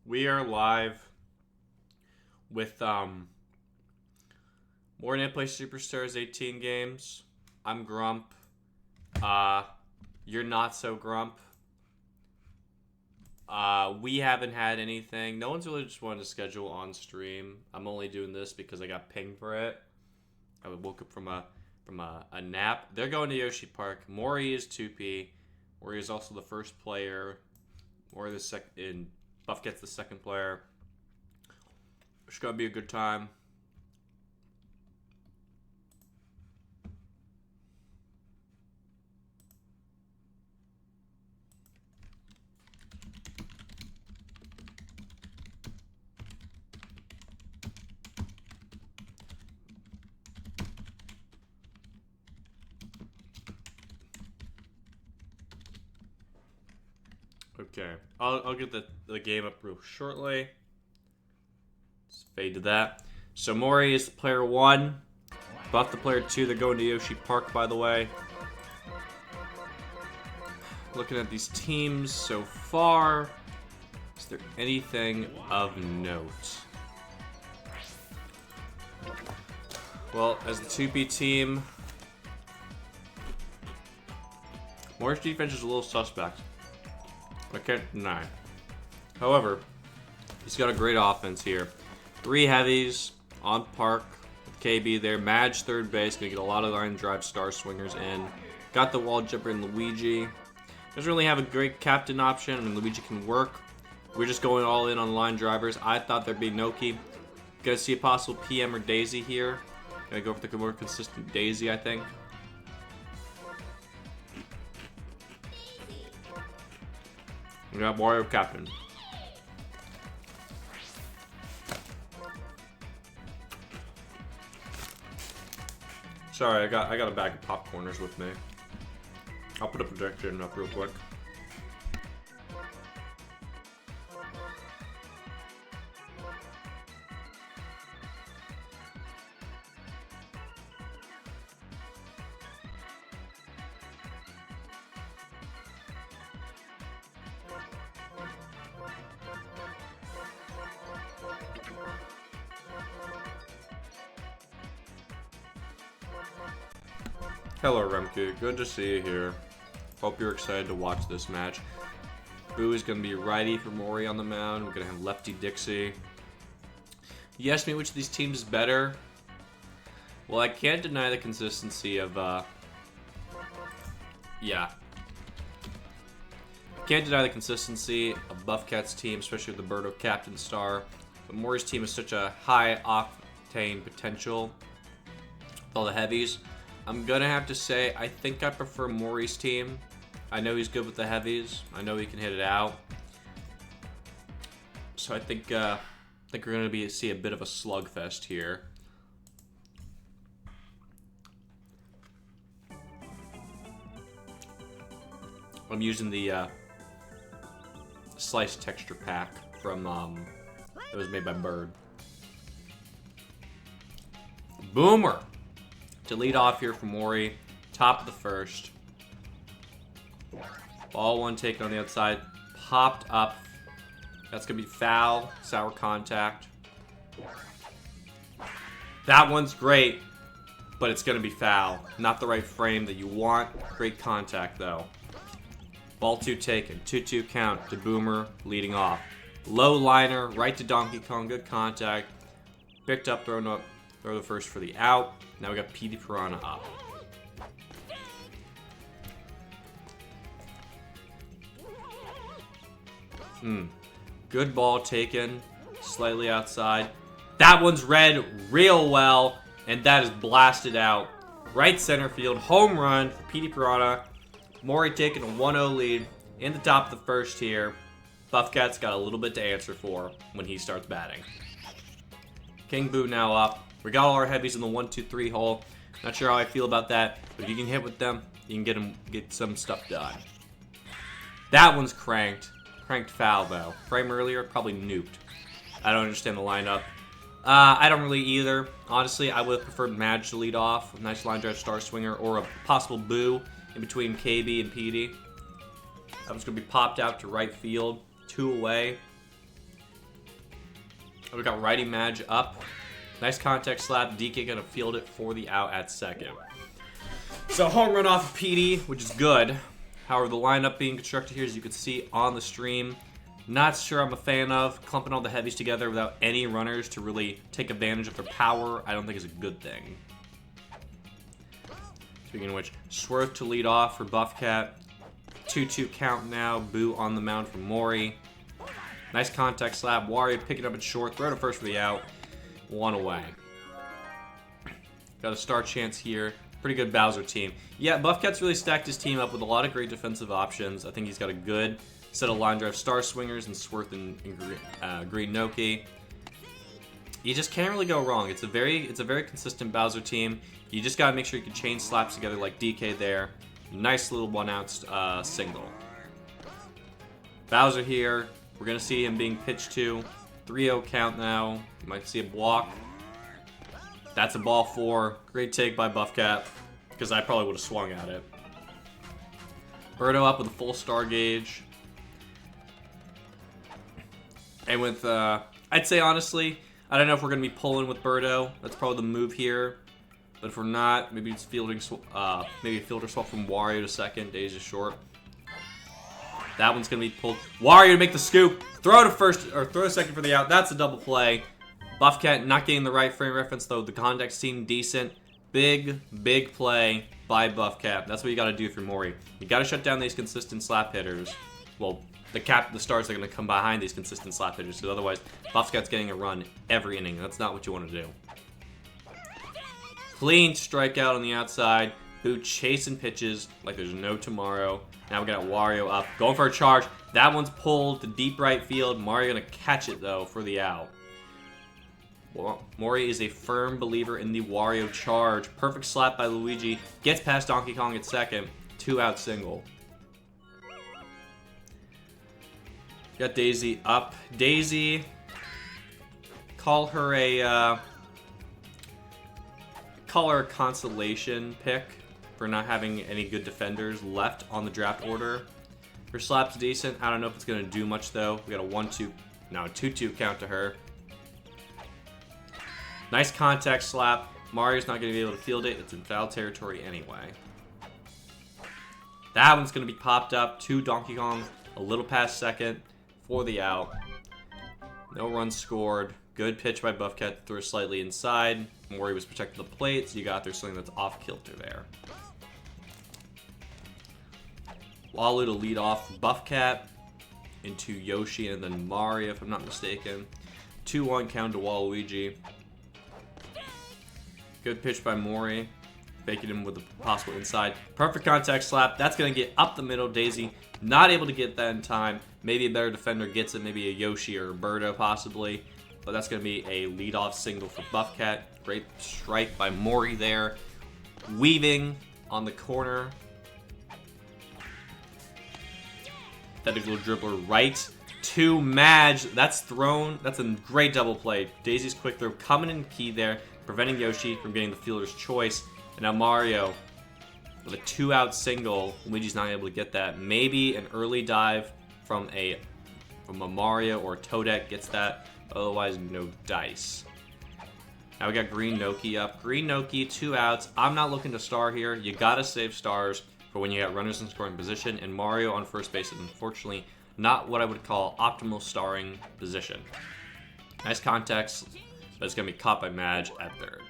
We are live with more than Play Superstars 18 games. I'm Grump. You're not so Grump. We haven't had anything. No one's really just wanted to schedule on stream. I'm only doing this because I got pinged for it. I woke up from a nap. They're going to Yoshi Park. Mori is 2P. Mori is also the first player. Mori the second. Buff gets the second player. It's gonna be a good time. Okay, I'll get the game up real shortly. Let's fade to that. So Mori is player 1. Buff the player 2. They're going to Yoshi Park, by the way. Looking at these teams so far, is there anything of note? Well, as the 2P team, Mori's defense is a little suspect. I can't deny. However, he's got a great offense here. 3 heavies on Park with KB there. Madge third base, gonna get a lot of line drive star swingers in. Got the wall jumper in Luigi. Doesn't really have a great captain option. I mean, Luigi can work. We're just going all in on line drivers. I thought there'd be Noki. Gonna see a possible PM or Daisy here. Gonna go for the more consistent Daisy, I think. We got Wario Captain. Sorry, I got a bag of popcorners with me. I'll put a projection up real quick. Hello, Remke. Good to see you here. Hope you're excited to watch this match. Boo is going to be righty for Mori on the mound. We're going to have lefty Dixie. You asked me which of these teams is better. Well, I can't deny the consistency of, yeah. Can't deny the consistency of Buffcat's team, especially with the Birdo Captain Star. But Mori's team is such a high octane potential with all the heavies. I'm gonna have to say, I think I prefer Mori's team. I know he's good with the heavies. I know he can hit it out. So I think we're gonna see a bit of a slugfest here. I'm using the slice texture pack from that was made by Bird. Boomer to lead off here for Mori, top of the first. Ball one taken on the outside, popped up. That's gonna be foul, sour contact. That one's great, but it's gonna be foul. Not the right frame that you want. Great contact though. Ball 2 taken, 2-2 count to Boomer leading off. Low liner, right to Donkey Kong, good contact. Picked up, throw the first for the out. Now we got PD Piranha up. Good ball taken. Slightly outside. That one's read real well. And that is blasted out. Right center field. Home run for PD Piranha. Mori taking a 1-0 lead in the top of the first here. Buffcat's got a little bit to answer for when he starts batting. King Boo now up. We got all our heavies in the 1-2-3 hole. Not sure how I feel about that, but if you can hit with them, you can get some stuff done. That one's cranked. Cranked foul, though. Frame earlier, probably nuked. I don't understand the lineup. I don't really either. Honestly, I would have preferred Madge to lead off. A nice line drive star swinger, or a possible Boo in between KB and PD. That was going to be popped out to right field. 2 away. We got Righty Madge up. Nice contact slap. DK gonna field it for the out at second. So home run off of PD, which is good. However, the lineup being constructed here, as you can see on the stream, not sure I'm a fan of. Clumping all the heavies together without any runners to really take advantage of their power, I don't think is a good thing. Speaking of which, Swerve to lead off for Buffcat. 2-2 count now. Boo on the mound for Mori. Nice contact slap. Wario picking up at short. Throw to first for the out. 1 away. Got a star chance here. Pretty good Bowser team. Yeah, Buffcat's really stacked his team up with a lot of great defensive options. I think he's got a good set of line drive star swingers and Swerve and Green Noki. You just can't really go wrong. It's a very consistent Bowser team. You just gotta make sure you can chain slaps together like DK there. Nice little 1-out single. Bowser here. We're gonna see him being pitched to. 3-0 count now. You might see a block. That's a ball 4. Great take by Buffcat, because I probably would have swung at it. Birdo up with a full star gauge. And with, I'd say honestly, I don't know if we're going to be pulling with Birdo. That's probably the move here. But if we're not, maybe it's fielding, maybe a fielder swap from Wario to second. Days is short. That one's going to be pulled. Wario to make the scoop. Throw to first, or throw to second for the out. That's a double play. Buffcat not getting the right frame reference, though. The context seemed decent. Big play by Buffcat. That's what you got to do for Mori. You got to shut down these consistent slap hitters. Well, the stars are going to come behind these consistent slap hitters, because otherwise Buffcat's getting a run every inning. That's not what you want to do. Clean strikeout on the outside. Boo chasing pitches like there's no tomorrow. Now we got Wario up. Going for a charge. That one's pulled to deep right field. Mario going to catch it, though, for the out. Well, Mori is a firm believer in the Wario charge. Perfect slap by Luigi. Gets past Donkey Kong at second. 2-out single. Got Daisy up. Daisy, call her a consolation pick for not having any good defenders left on the draft order. Her slap's decent. I don't know if it's going to do much, though. We got a 2-2 count to her. Nice contact slap. Mario's not going to be able to field it. It's in foul territory anyway. That one's going to be popped up to Donkey Kong. A little past second for the out. No runs scored. Good pitch by Buffcat. Threw slightly inside. Mori was protecting the plate, so you got there something that's off kilter there. Walu to lead off Buffcat into Yoshi and then Mario, if I'm not mistaken. 2-1 count to Waluigi. Good pitch by Mori. Faking him with a possible inside. Perfect contact slap. That's going to get up the middle. Daisy not able to get that in time. Maybe a better defender gets it. Maybe a Yoshi or a Birdo possibly. But that's going to be a leadoff single for Buffcat. Great strike by Mori there. Weaving on the corner. Pathetic little dribbler right to Madge. That's thrown. That's a great double play. Daisy's quick throw coming in key there, preventing Yoshi from getting the fielder's choice. And now Mario with a 2-out single. Luigi's not able to get that. Maybe an early dive from a Mario or a Toadette gets that. Otherwise, no dice. Now we got Green Noki up. Green Noki, 2 outs. I'm not looking to star here. You gotta save stars for when you got runners in scoring position. And Mario on first base is unfortunately not what I would call optimal starring position. Nice context, but it's gonna be caught by Madge at third.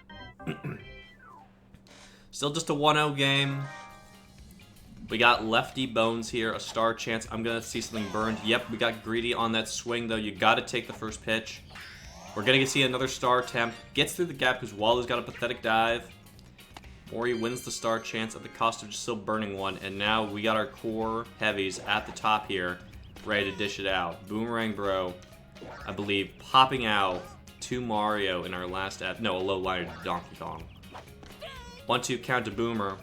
Still just a 1-0 game. We got Lefty Bones here, a star chance. I'm going to see something burned. Yep, we got Greedy on that swing, though. You got to take the first pitch. We're going to see another star attempt. Gets through the gap because Walu's got a pathetic dive. Mori wins the star chance at the cost of just still burning one. And now we got our core heavies at the top here, ready to dish it out. Boomerang Bro, I believe, popping out to Mario in our last a low liner to Donkey Kong. 1-2 count to Boomer.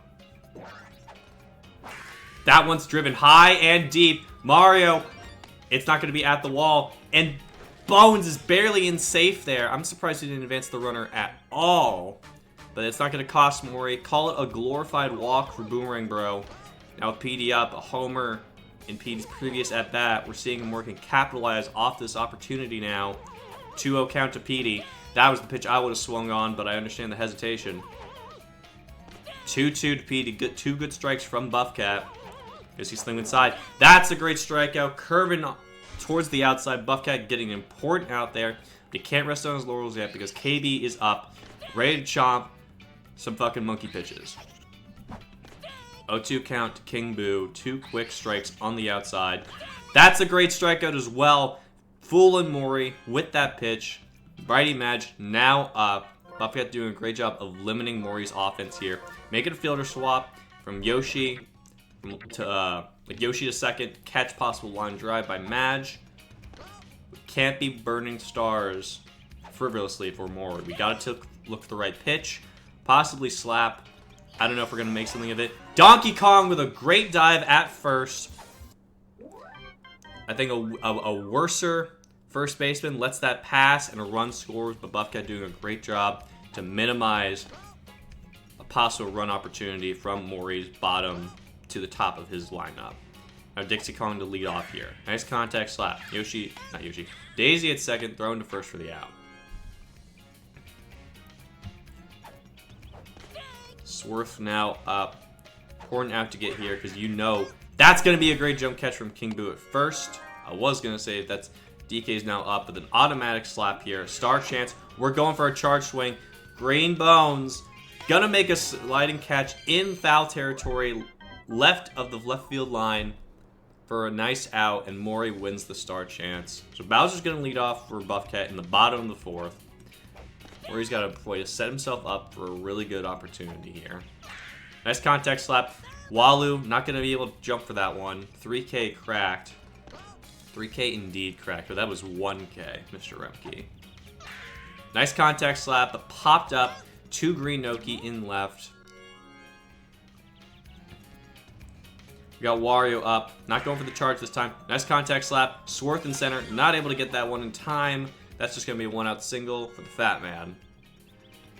That one's driven high and deep. Mario, it's not going to be at the wall. And Bones is barely in safe there. I'm surprised he didn't advance the runner at all. But it's not going to cost Mori. Call it a glorified walk for Boomerang Bro. Now with PD up, a homer in PD's previous at-bat. We're seeing him work and capitalize off this opportunity now. 2-0 count to Petey. That was the pitch I would have swung on, but I understand the hesitation. 2-2 to Petey. Two good strikes from Buffcat. Because he's slinging inside. That's a great strikeout. Curving towards the outside. Buffcat getting important out there. But he can't rest on his laurels yet because KB is up. Ready to chomp some fucking monkey pitches. 0-2 count to King Boo. 2 quick strikes on the outside. That's a great strikeout as well. Fooling Maury with that pitch. Righty Madge now up. Buffcat doing a great job of limiting Maury's offense here. Making a fielder swap from Yoshi to Yoshi to second. Catch possible line drive by Madge. We can't be burning stars frivolously for Maury. We gotta look for the right pitch. Possibly slap. I don't know if we're gonna make something of it. Donkey Kong with a great dive at first. I think a worser first baseman lets that pass and a run scores, but Buffcat doing a great job to minimize a possible run opportunity from Maury's bottom to the top of his lineup. Now Dixie Kong to lead off here. Nice contact slap. Daisy at second, thrown to first for the out. Swerve now up. Important out to get here because you know that's going to be a great jump catch from King Boo at first. I was going to say that's DK's now up, but an automatic slap here. Star chance. We're going for a charge swing. Green Bones gonna make a sliding catch in foul territory left of the left field line for a nice out, and Maury wins the star chance. So Bowser's gonna lead off for Buffcat in the bottom of the fourth. Maury's got a way to set himself up for a really good opportunity here. Nice contact slap. Walu not gonna be able to jump for that one. 3K cracked. 3K indeed cracked, but that was 1K, Mr. Remke. Nice contact slap, but popped up. 2 green Noki in left. We got Wario up. Not going for the charge this time. Nice contact slap. Swarth in center. Not able to get that one in time. That's just going to be a 1-out single for the Fat Man.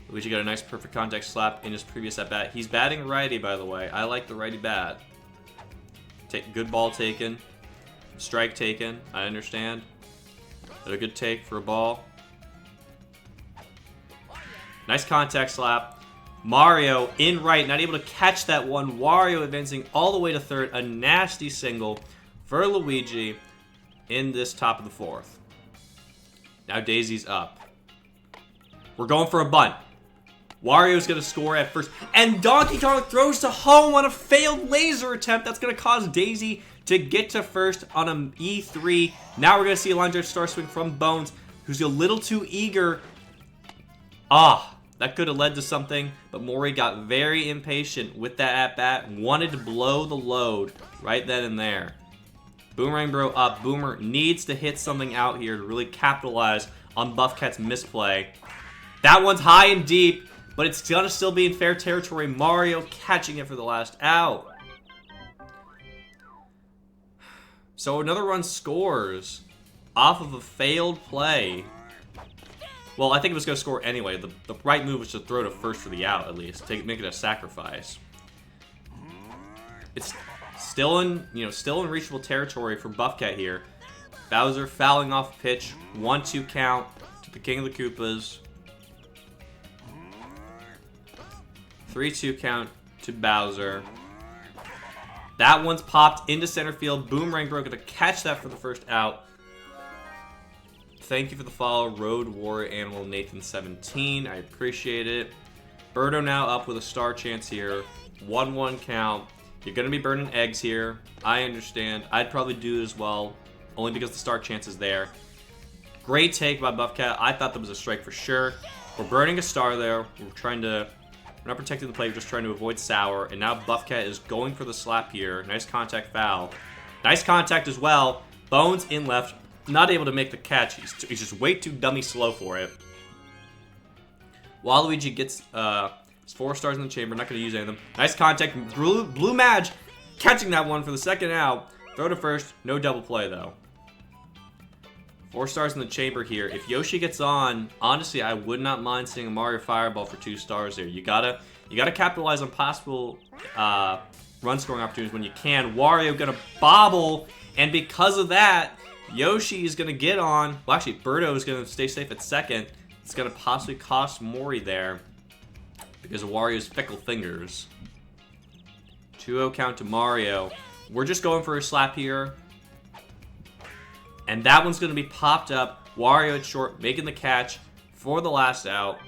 Luigi got a nice perfect contact slap in his previous at-bat. He's batting righty, by the way. I like the righty bat. Good ball taken. Strike taken. I understand. But a good take for a ball. Nice contact slap. Mario in right, not able to catch that one. Wario advancing all the way to third. A nasty single for Luigi in this top of the fourth. Now Daisy's up. We're going for a bunt. Wario's going to score at first. And Donkey Kong throws to home on a failed laser attempt. That's going to cause Daisy to get to first on an E3. Now we're going to see a line drive star swing from Bones, who's a little too eager. That could have led to something, but Maury got very impatient with that at-bat, wanted to blow the load right then and there. Boomerang Bro up. Boomer needs to hit something out here to really capitalize on Buffcat's misplay. That one's high and deep, but it's going to still be in fair territory. Mario catching it for the last out. So another run scores off of a failed play. Well, I think it was going to score anyway. The right move was to throw to first for the out, at least. Make it a sacrifice. It's still in reachable territory for Buffcat here. Bowser fouling off a pitch. 1-2 count to the King of the Koopas. 3-2 count to Bowser. That one's popped into center field. Boomerang Bro going to catch that for the first out. Thank you for the follow, Road Warrior Animal Nathan 17. I appreciate it. Birdo now up with a star chance here. 1-1 count. You're going to be burning eggs here. I understand. I'd probably do it as well, only because the star chance is there. Great take by Buffcat. I thought that was a strike for sure. We're burning a star there. We're not protecting the play. We're just trying to avoid sour. And now Buffcat is going for the slap here. Nice contact foul. Nice contact as well. Bones in left. Not able to make the catch. He's just way too dummy slow for it. Waluigi gets his 4 stars in the chamber. Not going to use any of them. Nice contact. Blue Madge catching that one for the second out. Throw to first. No double play, though. 4 stars in the chamber here. If Yoshi gets on, honestly, I would not mind seeing a Mario Fireball for 2 stars here. You gotta capitalize on possible run scoring opportunities when you can. Wario gonna bobble, and because of that, Yoshi is going to get on. Well, actually, Birdo is going to stay safe at second. It's going to possibly cost Mori there because of Wario's fickle fingers. 2-0 count to Mario. We're just going for a slap here. And that one's going to be popped up. Wario at short, making the catch for the last out.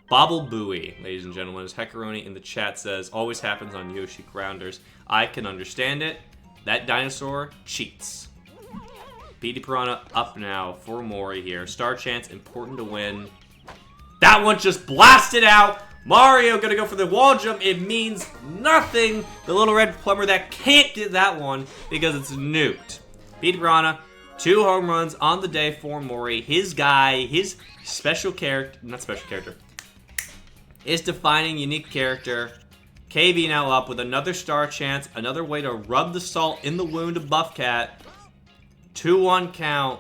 Bobble Buoy, ladies and gentlemen, as Hecaroni in the chat says, always happens on Yoshi Grounders. I can understand it. That dinosaur cheats. PD Piranha up now for Mori here. Star chance, important to win. That one just blasted out. Mario gonna go for the wall jump. It means nothing. The little red plumber that can't get that one because it's nuked. PD Piranha, 2 home runs on the day for Mori. His guy, his special character, not special character, his defining unique character. KB now up with another star chance. Another way to rub the salt in the wound of Buffcat. 2-1 count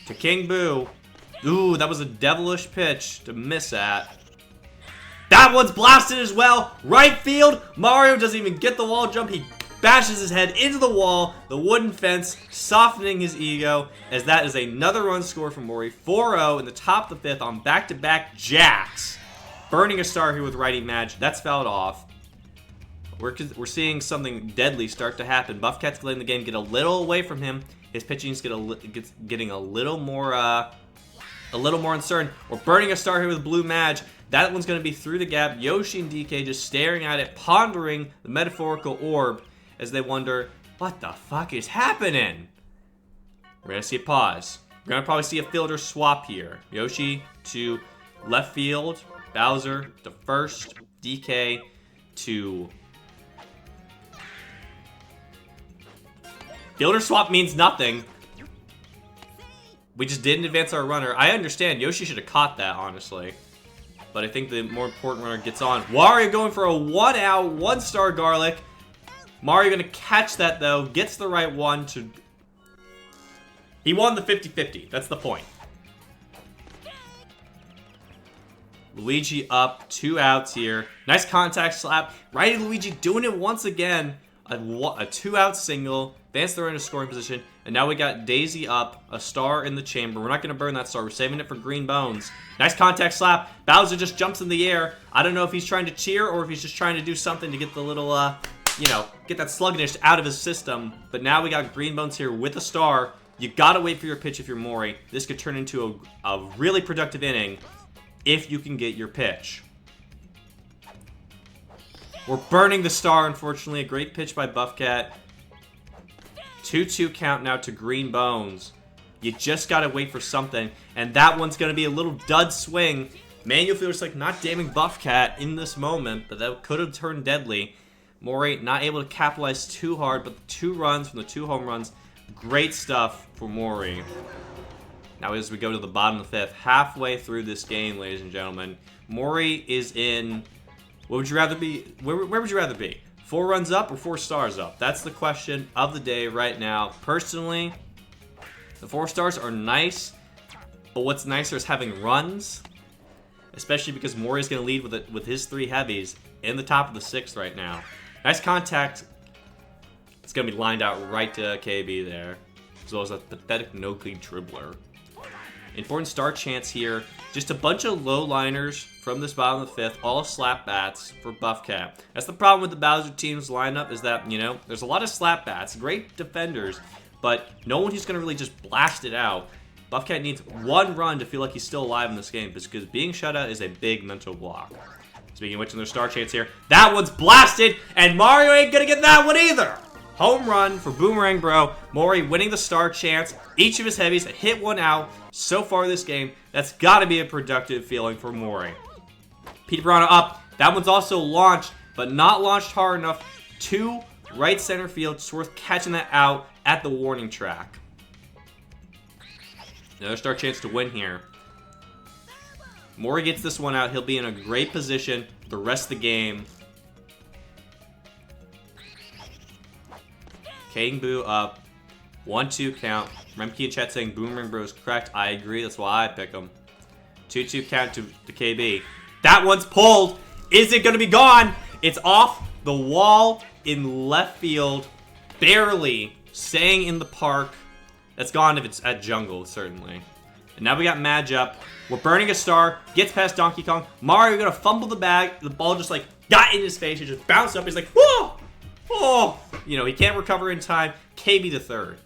to King Boo. Ooh, that was a devilish pitch to miss at. That one's blasted as well. Right field. Mario doesn't even get the wall jump. He bashes his head into the wall, the wooden fence, softening his ego, as that is another run score for Mori. 4-0 in the top of the 5th on back-to-back jacks. Burning a star here with Righty Madge. That's fouled off. We're seeing something deadly start to happen. Buffcat's letting the game get a little away from him. His pitching is getting a little more uncertain. We're burning a star here with Blue Madge. That one's going to be through the gap. Yoshi and DK just staring at it, pondering the metaphorical orb as they wonder, what the fuck is happening? We're going to see a pause. We're going to probably see a fielder swap here. Yoshi to left field. Bowser to first. DK to... Fielder swap means nothing. We just didn't advance our runner. I understand. Yoshi should have caught that, honestly. But I think the more important runner gets on. Wario going for a 1-out, 1-star garlic. Mario going to catch that, though. Gets the right one to... He won the 50-50. That's the point. Luigi up. 2 outs here. Nice contact slap. Righty Luigi doing it once again. A 2-out single. Advance the runner into scoring position. And now we got Daisy up. A star in the chamber. We're not going to burn that star. We're saving it for Green Bones. Nice contact slap. Bowser just jumps in the air. I don't know if he's trying to cheer or if he's just trying to do something to get the little, get that sluggishness out of his system. But now we got Green Bones here with a star. You got to wait for your pitch if you're Mori. This could turn into a really productive inning if you can get your pitch. We're burning the star, unfortunately. A great pitch by Buffcat. 2-2 count now to Green Bones. You just got to wait for something. And that one's going to be a little dud swing. Manual feels like not damning Buffcat in this moment, but that could have turned deadly. Mori not able to capitalize too hard, but the 2 runs from the 2 home runs. Great stuff for Mori. Now as we go to the bottom of the 5th, halfway through this game, ladies and gentlemen, Mori is in... What would you rather be? Where would you rather be? 4 runs up or 4 stars up? That's the question of the day right now. Personally, the 4 stars are nice, but what's nicer is having runs, especially because Mori's going to lead with his 3 heavies in the top of the 6th right now. Nice contact. It's going to be lined out right to KB there, as well as a pathetic no-clean dribbler. Important star chance here. Just a bunch of low liners from this bottom of the 5th, all slap bats for Buffcat. That's the problem with the Bowser team's lineup is that, there's a lot of slap bats, great defenders, but no one who's going to really just blast it out. Buffcat needs 1 run to feel like he's still alive in this game because being shut out is a big mental block. Speaking of which, there's star chance here. That one's blasted, and Mario ain't going to get that one either. Home run for Boomerang Bro. Mori winning the star chance. Each of his heavies hit 1 out so far this game. That's got to be a productive feeling for Mori. PD Piranha up. That one's also launched, but not launched hard enough to right center field. It's worth catching that out at the warning track. Another star chance to win here. Mori gets this one out. He'll be in a great position for the rest of the game. King Boo up. 1-2 count. Remke in chat saying Boomerang Bro is correct. I agree. That's why I pick him. 2-2 count to KB. That one's pulled. Is it going to be gone? It's off the wall in left field. Barely staying in the park. That's gone if it's at jungle, certainly. And now we got Madge up. We're burning a star. Gets past Donkey Kong. Mario gonna fumble the bag. The ball just like got in his face. He just bounced up. He's like, whoa! Oh! You know, he can't recover in time. KB the third.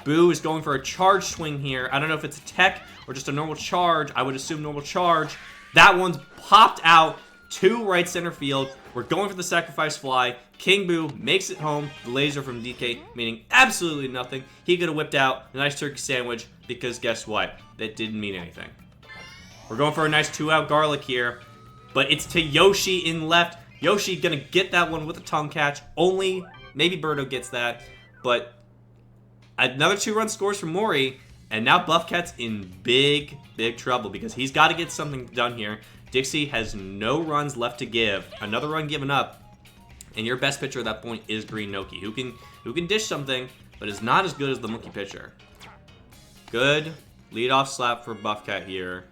Boo is going for a charge swing here. I don't know if it's a tech or just a normal charge. I would assume normal charge. That one's popped out to right center field. We're going for the sacrifice fly. King Boo makes it home. The laser from DK meaning absolutely nothing. He could have whipped out a nice turkey sandwich because guess what? That didn't mean anything. We're going for a nice 2-out garlic here. But it's to Yoshi in left. Yoshi gonna get that one with a tongue catch. Only maybe Birdo gets that. But another 2-run scores from Mori. And now Buffcat's in big, big trouble because he's got to get something done here. Dixie has no runs left to give. Another run given up. And your best pitcher at that point is Green Noki, who can dish something, but is not as good as the monkey pitcher. Good leadoff slap for Buffcat here.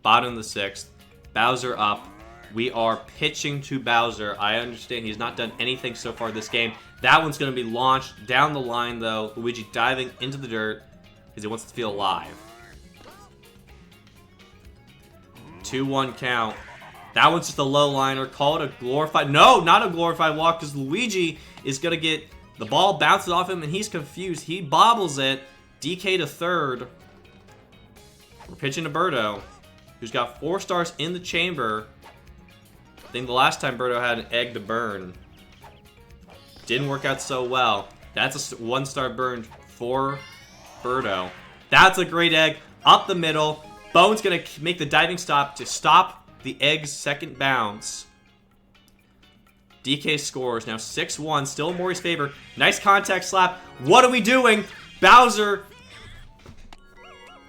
Bottom of the 6th. Bowser up. We are pitching to Bowser. I understand he's not done anything so far this game. That one's going to be launched down the line, though. Luigi diving into the dirt because he wants to feel alive. 2-1 count. That one's just a low liner. Call it a glorified... No, not a glorified walk because Luigi is going to get... The ball bounces off him and he's confused. He bobbles it. DK to third. We're pitching to Birdo, who's got 4 stars in the chamber. I think the last time Birdo had an egg to burn. Didn't work out so well. That's a 1-star burn for Birdo. That's a great egg. Up the middle. Bone's going to make the diving stop to stop the egg's second bounce. DK scores. Now 6-1. Still in Mori's favor. Nice contact slap. What are we doing? Bowser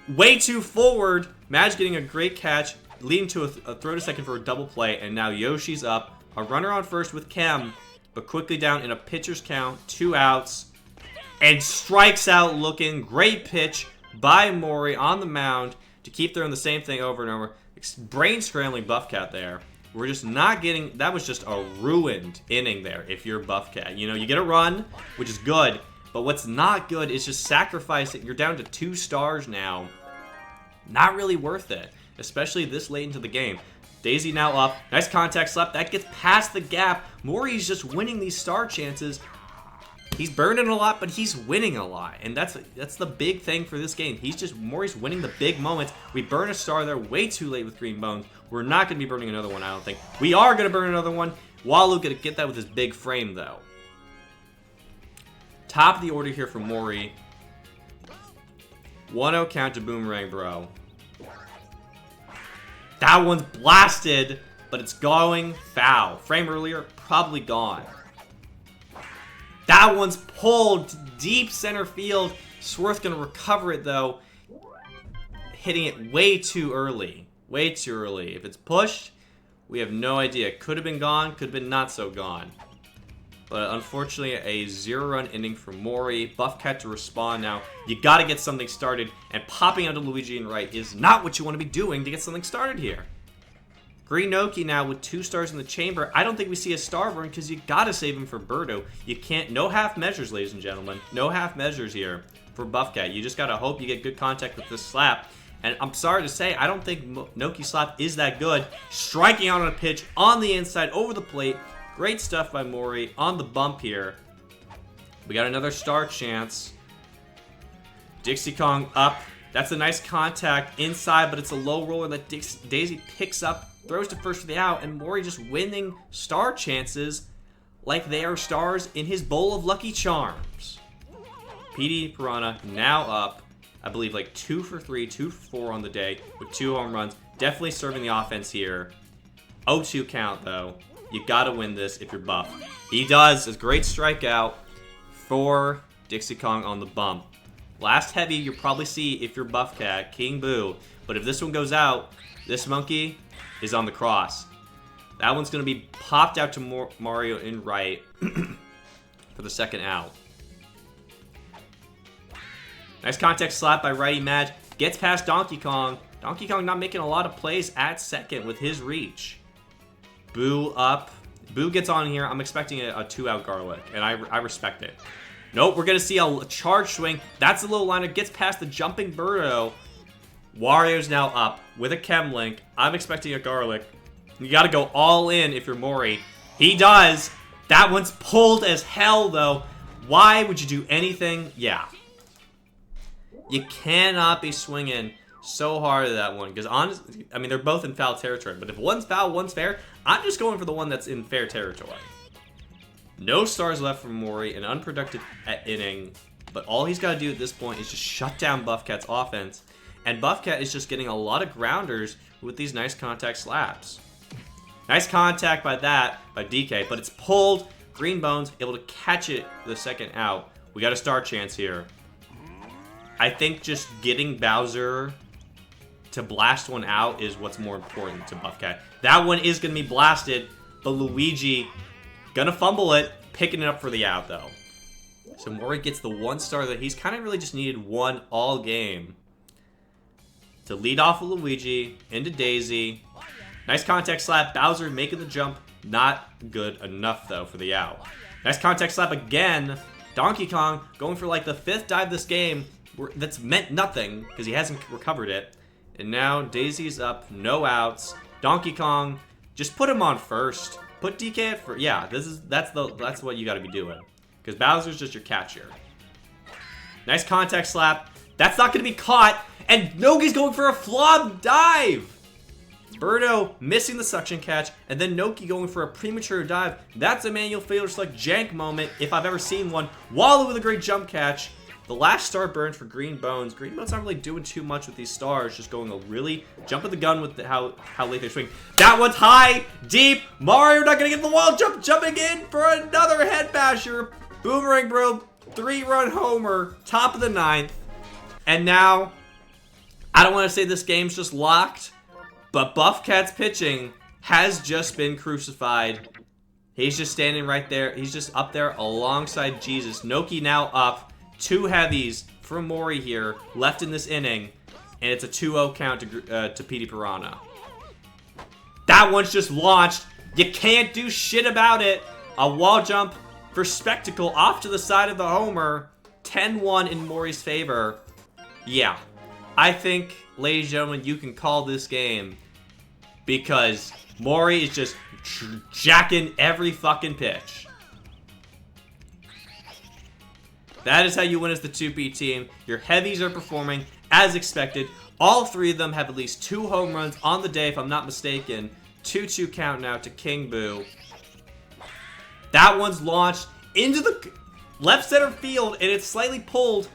way too forward. Madge getting a great catch, leading to a throw to second for a double play. And now Yoshi's up. A runner on first with Kem, but quickly down in a pitcher's count. 2 outs. And strikes out looking. Great pitch by Mori on the mound to keep throwing the same thing over and over. Brain scrambling Buffcat there. We're just not getting... That was just a ruined inning there if you're Buffcat. You know, you get a run, which is good. But what's not good is just sacrificing. You're down to 2 stars now. Not really worth it, especially this late into the game. Daisy now up. Nice contact slap. That gets past the gap. Mori's just winning these star chances. He's burning a lot, but he's winning a lot. And that's the big thing for this game. Mori's winning the big moments. We burn a star there way too late with Green Bones. We're not going to be burning another one, I don't think. We are going to burn another one. Walu going to get that with his big frame, though. Top of the order here for Mori. 1-0 count to Boomerang Bro. That one's blasted, but it's going foul. Frame earlier, probably gone. That one's pulled to deep center field. Swarth gonna recover it though. Hitting it way too early. Way too early. If it's pushed, we have no idea. Could have been gone, could have been not so gone. But unfortunately, a 0-run inning for Mori. Buffcat to respond now. You gotta get something started, and popping out to Luigi and right is not what you want to be doing to get something started here. Green Noki now with 2 stars in the chamber. I don't think we see a star burn because you gotta save him for Birdo. You can't, no half measures, ladies and gentlemen. No half measures here for Buffcat. You just gotta hope you get good contact with this slap. And I'm sorry to say, I don't think Noki's slap is that good. Striking out on a pitch on the inside over the plate. Great stuff by Mori on the bump here. We got another star chance. Dixie Kong up. That's a nice contact inside, but it's a low roller that Daisy picks up, throws to first for the out, and Mori just winning star chances like they are stars in his bowl of Lucky Charms. PD Piranha now up, I believe like 2 for 3, 2 for 4 on the day with 2 home runs. Definitely serving the offense here. 0-2 count though. You gotta win this if you're Buff. He does. A great strikeout for Dixie Kong on the bump. Last heavy you'll probably see if you're Buffcat, King Boo. But if this one goes out, this monkey is on the cross. That one's going to be popped out to Mario in right for the second out. Nice contact slap by righty Madge. Gets past Donkey Kong. Donkey Kong not making a lot of plays at second with his reach. Boo up. Boo gets on here. I'm expecting a 2-out garlic, and I respect it. Nope, we're going to see a charge swing. That's a little liner. Gets past the jumping Birdo. Wario's now up with a Chem Link. I'm expecting a Garlic. You got to go all in if you're Mori. He does. That one's pulled as hell, though. Why would you do anything? Yeah. You cannot be swinging so hard at that one. Because, honestly, I mean, they're both in foul territory. But if one's foul, one's fair, I'm just going for the one that's in fair territory. No stars left for Mori, an unproductive inning. But all he's got to do at this point is just shut down Buffcat's offense. And Buffcat is just getting a lot of grounders with these nice contact slaps. Nice contact by DK, but it's pulled. Green Bones able to catch it the second out. We got a star chance here. I think just getting Bowser to blast one out is what's more important to Buffcat. That one is going to be blasted, but Luigi gonna fumble it, picking it up for the out, though. So Mori gets the one star that he's kind of really just needed one all game. To lead off with Luigi, into Daisy. Nice contact slap, Bowser making the jump. Not good enough, though, for the out. Nice contact slap again. Donkey Kong going for like the 5th dive this game. That's meant nothing, because he hasn't recovered it. And now Daisy's up, no outs. Donkey Kong, just put him on first. Put DK at first. Yeah, that's what you got to be doing. Because Bowser's just your catcher. Nice contact slap. That's not going to be caught. And Noki's going for a flop dive. Birdo missing the suction catch. And then Noki going for a premature dive. That's a manual failure select jank moment if I've ever seen one. Walu with a great jump catch. The last star burn for Green Bones. Green Bones aren't really doing too much with these stars. Just going a really jumping the gun with how late they swing. That one's high, deep. Mario not going to get the wall jump. Jumping in for another head basher. Boomerang Bro, 3-run homer. Top of the 9th. And now, I don't want to say this game's just locked, but Buffcat's pitching has just been crucified. He's just standing right there. He's just up there alongside Jesus. Noki now up. 2 heavies from Mori here, left in this inning, and it's a 2-0 count to Petey Piranha. That one's just launched. You can't do shit about it. A wall jump for spectacle off to the side of the homer. 10-1 in Mori's favor. Yeah, I think, ladies and gentlemen, you can call this game because Mori is just jacking every fucking pitch. That is how you win as the 2P team. Your heavies are performing as expected. All 3 of them have at least 2 home runs on the day, if I'm not mistaken. 2-2 count now to King Boo. That one's launched into the left center field, and it's slightly pulled.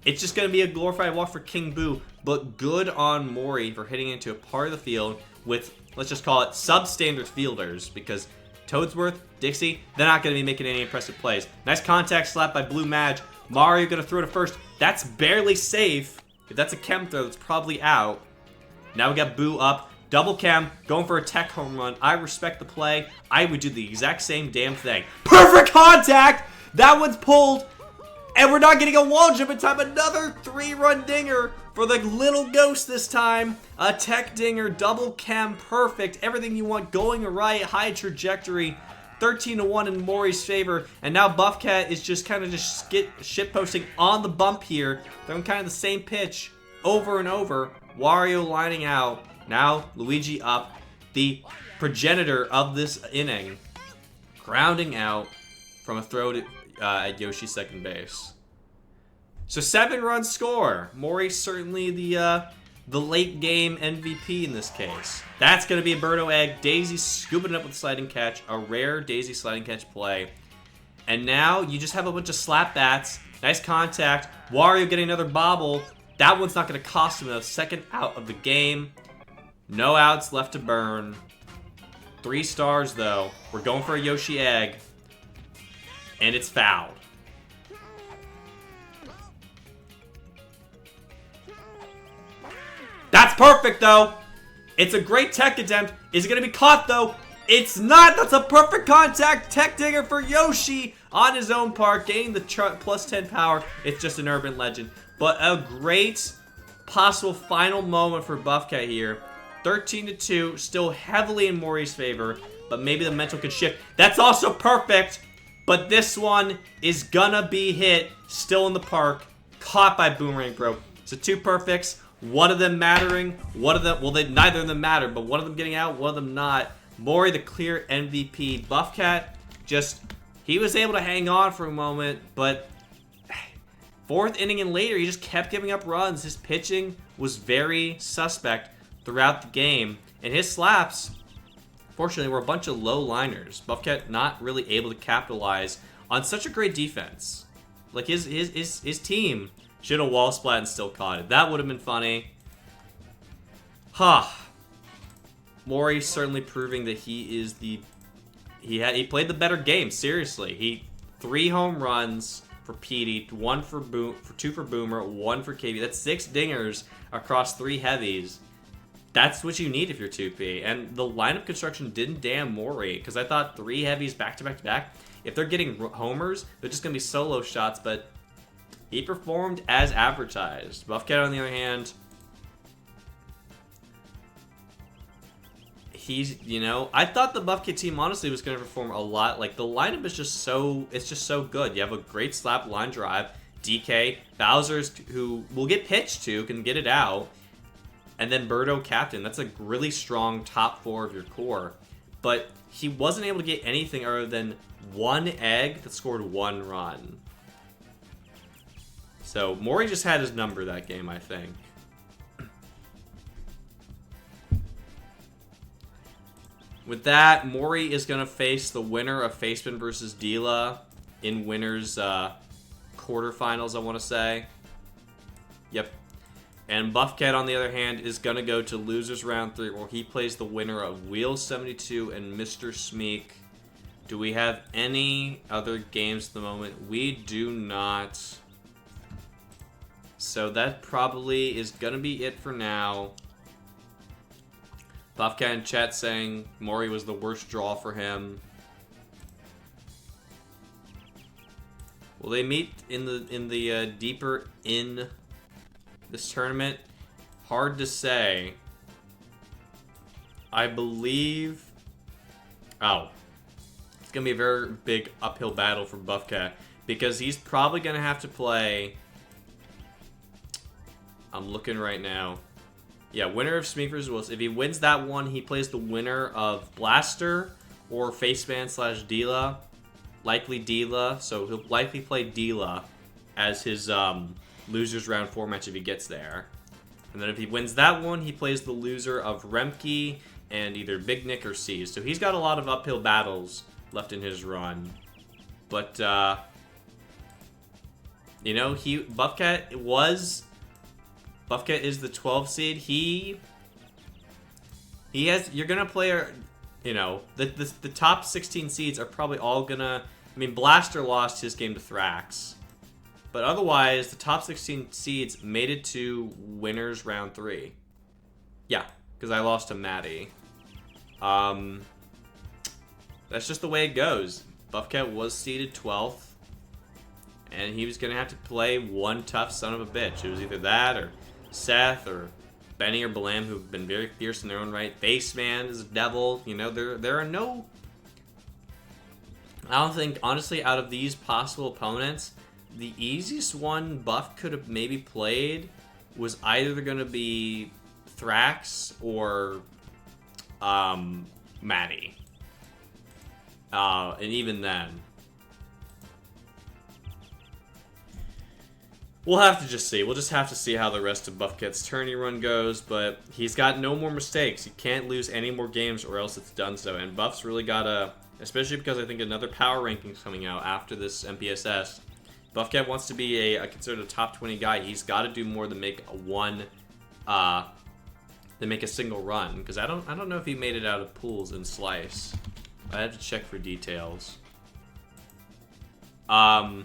It's just going to be a glorified walk for King Boo, but good on Mori for hitting into a part of the field with, let's just call it, substandard fielders, because Toadsworth, Dixie, they're not going to be making any impressive plays. Nice contact slap by Blue Madge. Mario going to throw to first. That's barely safe. If that's a chem throw, that's probably out. Now we got Boo up. Double chem, going for a tech home run. I respect the play. I would do the exact same damn thing. Perfect contact! That one's pulled. And we're not getting a wall jump in time. Another 3-run dinger for the little ghost this time. A tech dinger, double chem, perfect. Everything you want going right, high trajectory. 13-1 in Mori's favor. And now Buffcat is just kind of just shitposting on the bump here. Throwing kind of the same pitch over and over. Wario lining out. Now Luigi up. The progenitor of this inning. Grounding out from a throw to, at Yoshi's second base. So 7-run score. Mori's certainly the late game MVP in this case. That's going to be a Birdo egg. Daisy scooping it up with a sliding catch. A rare Daisy sliding catch play. And now you just have a bunch of slap bats. Nice contact. Wario getting another bobble. That one's not going to cost him a second out of the game. No outs left to burn. 3 stars though. We're going for a Yoshi egg. And it's fouled. That's perfect, though. It's a great tech attempt. Is it going to be caught, though? It's not. That's a perfect contact tech digger for Yoshi on his own part, gaining the plus 10 power. It's just an urban legend. But a great possible final moment for Buffcat here. 13-2, still heavily in Mori's favor, but maybe the mental could shift. That's also perfect. But this one is gonna be hit, still in the park, caught by Boomerang Bro. So 2 perfects, one of them mattering, one of them, well, neither of them matter, but one of them getting out, one of them not. Mori, the clear MVP. Buffcat, just, he was able to hang on for a moment, but 4th inning and later, he just kept giving up runs. His pitching was very suspect throughout the game, and his slaps, fortunately, were a bunch of low liners. Buffcat not really able to capitalize on such a great defense. Like, his team should have wall splat and still caught it. That would have been funny. Huh. Mori certainly proving that he is the... He played the better game, seriously. 3 home runs for Petey, 2 for Boomer, 1 for KB. That's 6 dingers across 3 heavies. That's what you need if you're 2P. And the lineup construction didn't damn Mori, because I thought 3 heavies back to back to back. If they're getting homers, they're just going to be solo shots, but he performed as advertised. Buffcat, on the other hand, he's, you know, I thought the Buffcat team honestly was going to perform a lot. Like, the lineup is just so, it's just so good. You have a great slap line drive, DK, Bowser's, who will get pitched to, can get it out, and then Birdo captain. That's a really strong top 4 of your core. But he wasn't able to get anything other than 1 egg that scored 1 run. So Mori just had his number that game, I think. With that, Mori is going to face the winner of Faceman versus Dila in winners quarterfinals, I want to say. Yep. And Buffcat, on the other hand, is going to go to losers round 3, where he plays the winner of Wheel 72 and Mr. Smeek. Do we have any other games at the moment? We do not. So that probably is going to be it for now. Buffcat in chat saying Mori was the worst draw for him. Will they meet in the deeper in this tournament? Hard to say. I believe... Oh. It's going to be a very big uphill battle for Buffcat, because he's probably going to have to play... I'm looking right now. Yeah, winner of Smeekers Wills. If he wins that one, he plays the winner of Blaster or Faceman / Dila. Likely Dila, so he'll likely play Dila as his losers round 4 match if he gets there. And then if he wins that one, he plays the loser of Remke and either Big Nick or C's. So he's got a lot of uphill battles left in his run. But, you know, Buffcat is the 12 seed. He has, you're gonna play, you know, the top 16 seeds are probably all gonna, I mean, Blaster lost his game to Thrax, but otherwise the top 16 seeds made it to winners round 3. Yeah, because I lost to Maddie. That's just the way it goes. Buffcat was seeded 12th, and he was gonna have to play one tough son of a bitch. It was either that or Seth or Benny or Balam, who've been very fierce in their own right. Baseman is a devil. You know, there are no... I don't think, honestly, out of these possible opponents, the easiest one Buff could have maybe played was either going to be Thrax or Maddie. And even then, we'll have to just see. We'll just have to see how the rest of Buffcat's tourney run goes, but he's got no more mistakes. He can't lose any more games or else it's done so. And Buff's really got to, especially because I think another power ranking's coming out after this NPSS. Buffcat wants to be considered a top 20 guy. He's got to do more than make a single run, because I don't know if he made it out of pools in Slice. I have to check for details. Yeah,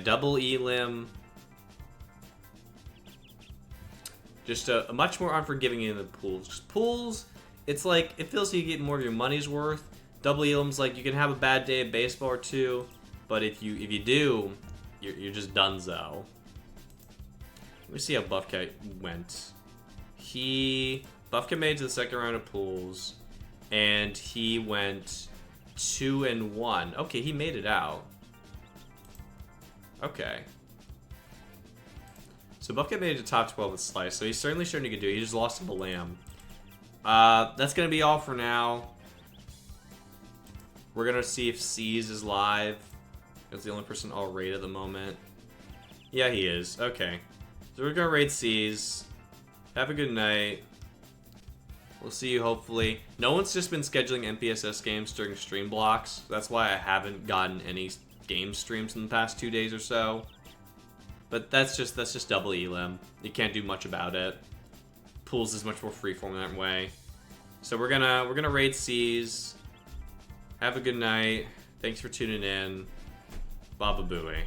double elim. Just a much more unforgiving in the pools. Just pools, it's like, it feels like you get more of your money's worth. Double elim's like, you can have a bad day at baseball or two, but if you do, you're just donezo. Let me see how Buffcat went. Buffcat made it to the second round of pools, and he went 2-1. Okay, he made it out. Okay. So Bucket made it to top 12 with Slice, so he's certainly showing he could do it. He just lost to Balam. That's going to be all for now. We're going to see if C's is live. That's the only person I'll raid at the moment. Yeah, he is. Okay. So we're going to raid C's. Have a good night. We'll see you hopefully. No one's just been scheduling NPSS games during stream blocks. That's why I haven't gotten any game streams in the past 2 days or so. But that's just double elim. You can't do much about it. Pools is much more freeform that way. So we're gonna raid C's. Have a good night. Thanks for tuning in. Baba Booey.